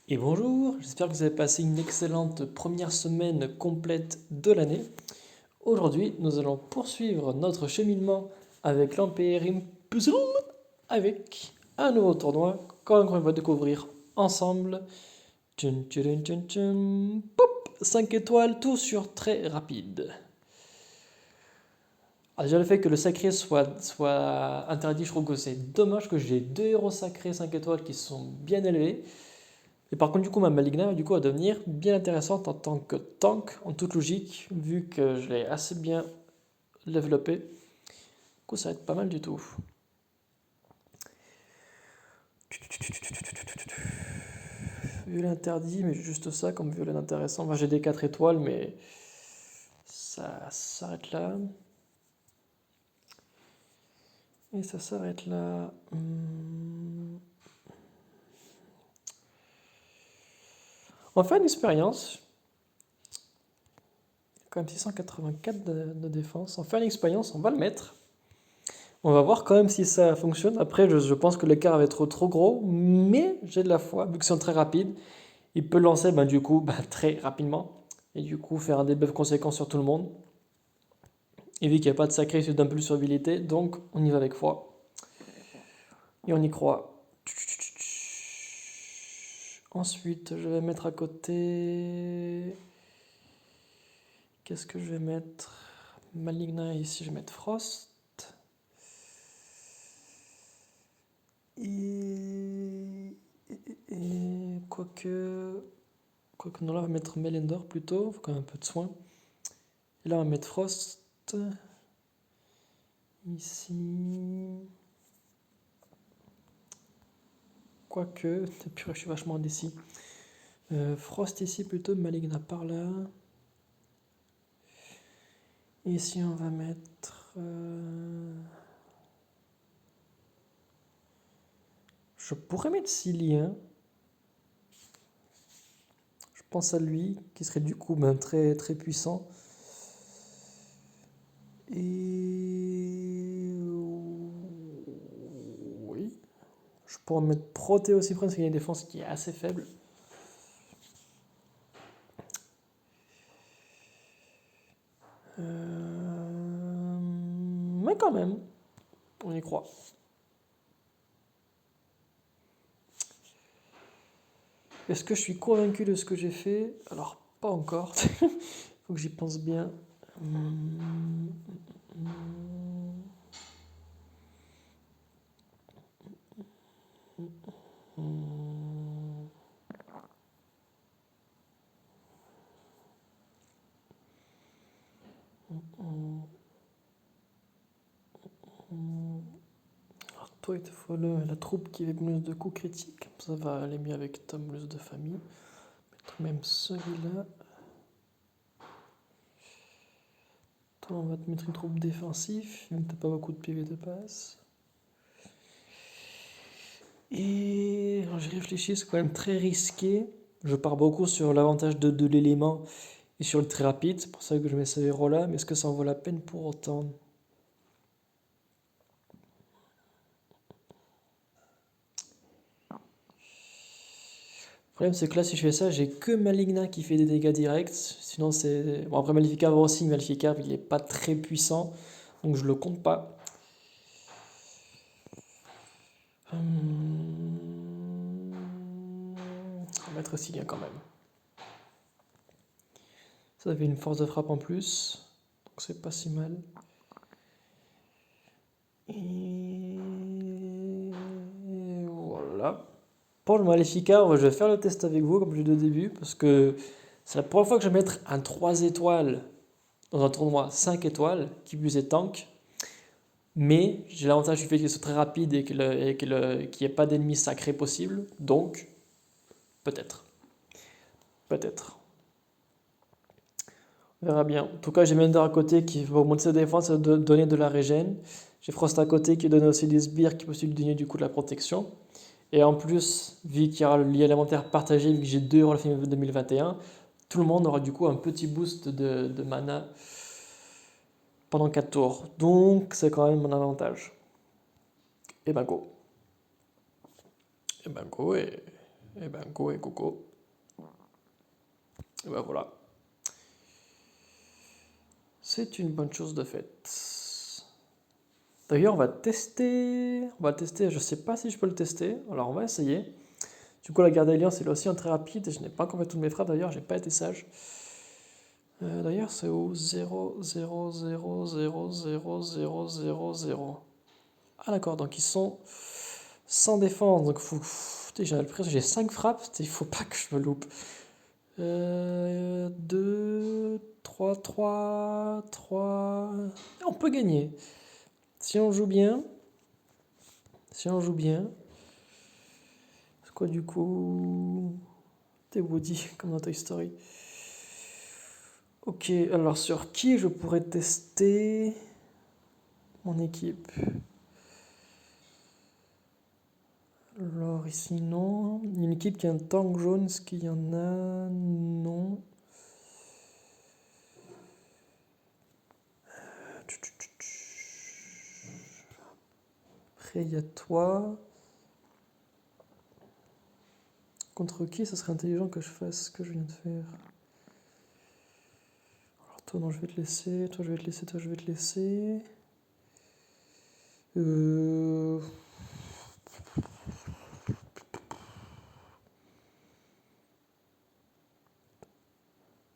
Et bonjour, j'espère que vous avez passé une excellente première semaine complète de l'année. Aujourd'hui, nous allons poursuivre notre cheminement avec l'Empire Puzzle avec un nouveau tournoi qu'on va découvrir ensemble. Tchun, tchun, tchun, tchun. Pop 5 étoiles, tout sur très rapide. Alors déjà le fait que le sacré soit interdit, je trouve que c'est dommage que j'ai deux héros sacrés 5 étoiles qui sont bien élevés. Et par contre, du coup, ma Maligna va devenir bien intéressante en tant que tank, en toute logique, vu que je l'ai assez bien développé. Du coup, ça va être pas mal du tout. Violet interdit, mais juste ça comme violet intéressant. Enfin, j'ai des 4 étoiles, mais ça s'arrête là. Et ça s'arrête là. On va faire une expérience. Quand même 684 de défense. On va faire une expérience, on va le mettre. On va voir quand même si ça fonctionne. Après, je pense que l'écart va être trop gros, mais j'ai de la foi, vu que c'est très rapide. Il peut lancer très rapidement et du coup faire un debuff conséquent sur tout le monde. Et vu qu'il n'y a pas de sacré issu d'impulsabilité, donc on y va avec foi. Et on y croit. Ensuite, je vais mettre à côté. Qu'est-ce que je vais mettre? Maligna ici, je vais mettre Frost. Et quoique. Quoique non, là on va mettre Melendor plutôt, faut quand même un peu de soin. Et là on va mettre Frost. Ici. Quoique, purée, je suis vachement indécis. Frost ici plutôt, Maligna par là. Ici on va mettre. Je pourrais mettre Cilien. Je pense à lui, qui serait du coup très, très puissant. Et. Oui. Je pourrais mettre Proté aussi parce qu'il y a une défense qui est assez faible. Mais quand même, on y croit. Est-ce que je suis convaincu de ce que j'ai fait? Alors, pas encore. Faut que j'y pense bien. Alors, toi, il te faut la troupe qui fait plus de coups critiques. Ça va aller mieux avec Tom, plus de famille. Mettre même celui-là. Toi, on va te mettre une troupe défensive. Même t'as pas beaucoup de PV de passe. Et alors, j'y réfléchis, c'est quand même très risqué. Je pars beaucoup sur l'avantage de l'élément et sur le très rapide. C'est pour ça que je mets ce héros-là. Mais est-ce que ça en vaut la peine pour autant? Le problème, c'est que là, si je fais ça, j'ai que Maligna qui fait des dégâts directs. Sinon, c'est. Bon, après, Maleficar aussi, Maleficar, il est pas très puissant. Donc, je le compte pas. On va mettre Cilien quand même. Ça fait une force de frappe en plus. Donc, c'est pas si mal. Et voilà. Pour le Maléfica, je vais faire le test avec vous, comme je l'ai dit au début, parce que c'est la première fois que je vais mettre un 3 étoiles dans un tournoi 5 étoiles, qui plus est tank. Mais j'ai l'avantage du fait qu'il soit très rapide et qu'il n'y ait pas d'ennemis sacrés possible. Donc, peut-être. Peut-être. On verra bien. En tout cas, j'ai Mender à côté qui va augmenter sa défense et donner de la régène. J'ai Frost à côté qui donne aussi des sbires qui possible de donner du coup de la protection. Et en plus, vu qu'il y aura le lien élémentaire partagé, vu que j'ai deux Hall 2021, tout le monde aura du coup un petit boost de mana pendant 4 tours. Donc, c'est quand même un avantage. Et ben go. Et ben go, et Et ben go et coco. Et ben voilà. C'est une bonne chose de faite. D'ailleurs, on va tester. On va tester. Je sais pas si je peux le tester. Alors, on va essayer. Du coup, la garde d'alliance, c'est aussi un très rapide. Je n'ai pas encore fait toutes mes frappes d'ailleurs. J'ai pas été sage. D'ailleurs, c'est au 0, 0, 0, 0, 0, 0, 0, 0. Ah, d'accord. Donc, ils sont sans défense. Donc, j'ai l'impression que j'ai 5 frappes. Il faut pas que je me loupe. 2, 3, 3, 3. On peut gagner. Si on joue bien. Si on joue bien. C'est quoi du coup? T'es Woody, comme dans Toy Story. Ok, alors sur qui je pourrais tester mon équipe? Alors ici non. Il y a une équipe qui a un tank jaune, est-ce qu'il y en a? Non. Après il y a toi. Contre qui ça serait intelligent que je fasse ce que je viens de faire? Alors toi non je vais te laisser, toi je vais te laisser, toi je vais te laisser.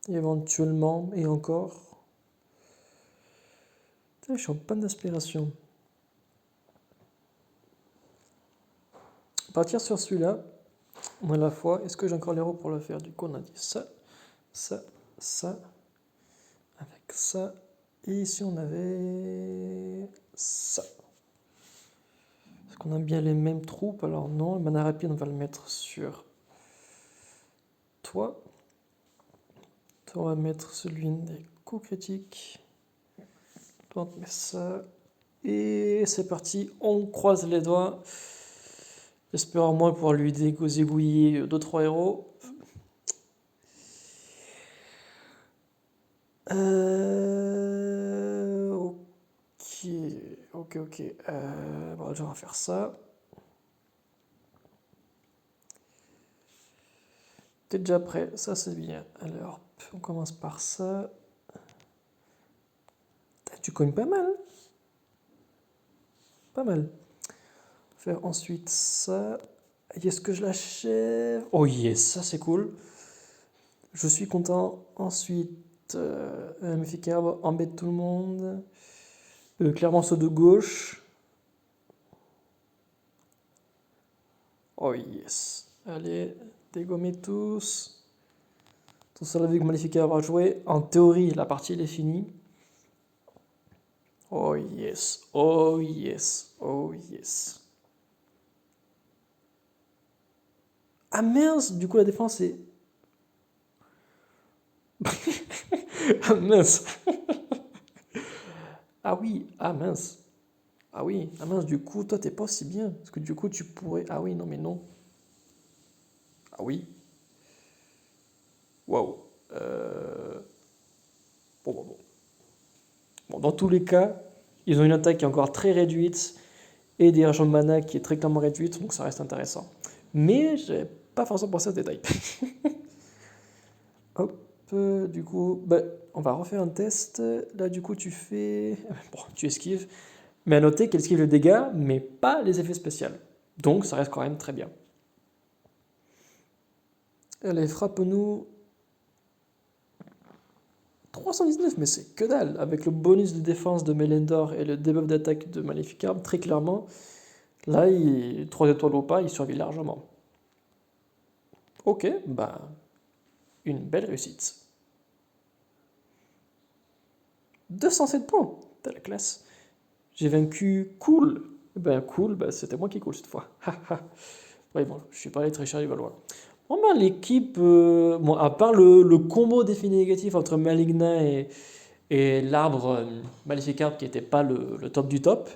Éventuellement, et encore. Putain, je suis en panne d'aspiration. Partir sur celui-là, à la fois, est-ce que j'ai encore l'héros pour le faire? Du coup, on a dit ça, ça, ça, avec ça. Et ici, on avait ça. Est-ce qu'on a bien les mêmes troupes? Alors non, le mana rapide, on va le mettre sur toi. Toi, on va mettre celui des coups critiques. Toi, on met ça. Et c'est parti, on croise les doigts. J'espère au moins pouvoir lui zigouiller 2-3 héros. Ok, ok. Bon, je vais faire ça. T'es déjà prêt? Ça, c'est bien. Alors, on commence par ça. Tu cognes pas mal. Pas mal. Faire ensuite ça. Est-ce que je l'achève? Oh yes, ça c'est cool. Je suis content. Ensuite, Mephicarb embête tout le monde. Clairement ceux de gauche. Oh yes. Allez, dégommez tous. Tout ça, vu que Maleficarb va jouer. En théorie, la partie elle est finie. Oh yes, oh yes, oh yes. Ah mince, du coup la défense est... Ah mince. Ah oui, ah mince. Ah oui, ah mince, du coup, toi t'es pas aussi bien. Parce que du coup, tu pourrais... Ah oui, non, mais non. Ah oui. Waouh. Bon. Bon, dans tous les cas, ils ont une attaque qui est encore très réduite et des régions de mana qui est très clairement réduite, donc ça reste intéressant. Mais j'ai pas forcément pensé à ce détail. Hop, du coup, bah, on va refaire un test. Là, du coup, tu fais... Bon, tu esquives. Mais à noter qu'elle esquive le dégât, mais pas les effets spéciaux. Donc, ça reste quand même très bien. Allez, frappe-nous. 319, mais c'est que dalle. Avec le bonus de défense de Melendor et le debuff d'attaque de Maleficarb, très clairement, là, 3 étoiles ou pas, il survit largement. Ok, bah, une belle réussite. 207 points, t'as la classe. J'ai vaincu Cool. Cool, c'était moi qui cool cette fois. Ouais, bon, je suis pas allé très cher du Valois. Bon, l'équipe, bon, à part le combo d'effets négatifs entre Maligna et l'arbre Maleficarb qui n'était pas le top du top,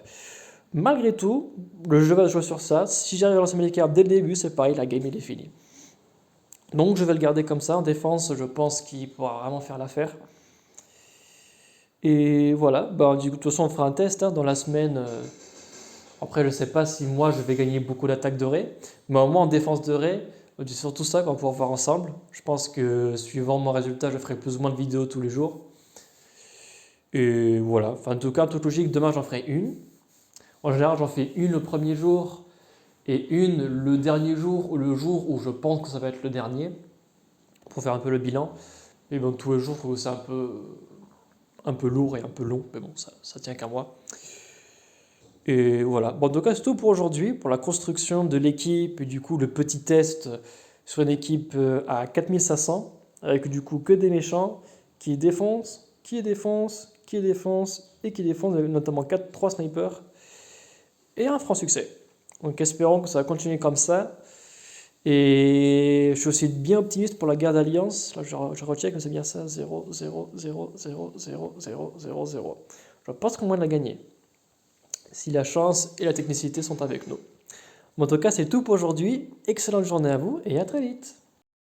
malgré tout, le jeu va jouer sur ça. Si j'arrive à lancer Maleficarb dès le début, c'est pareil, la game il est finie. Donc je vais le garder comme ça. En défense, je pense qu'il pourra vraiment faire l'affaire. Et voilà, de toute façon, on fera un test dans la semaine. Après, je ne sais pas si moi je vais gagner beaucoup d'attaques de Ré, mais au moins en défense de Ré, C'est surtout ça qu'on va pouvoir voir ensemble. Je pense que suivant mon résultat, je ferai plus ou moins de vidéos tous les jours. Et voilà, enfin, en tout cas, en toute logique, demain j'en ferai une. En général, j'en fais une le premier jour et une le dernier jour ou le jour où je pense que ça va être le dernier pour faire un peu le bilan. Et bon, tous les jours, je trouve que c'est un peu lourd et un peu long, mais bon, ça tient qu'à moi. Et voilà. Bon, en tout cas, c'est tout pour aujourd'hui, pour la construction de l'équipe et du coup le petit test sur une équipe à 4500, avec du coup que des méchants qui défoncent, qui défoncent, qui défoncent et qui défoncent, notamment 3 snipers et un franc succès. Donc espérons que ça va continuer comme ça. Et je suis aussi bien optimiste pour la guerre d'alliance. Là, je recheck, mais c'est bien ça, 0, 0, 0, 0, 0, 0, 0, 0. Je pense qu'on va la gagner, si la chance et la technicité sont avec nous. Bon, en tout cas, c'est tout pour aujourd'hui. Excellente journée à vous et à très vite.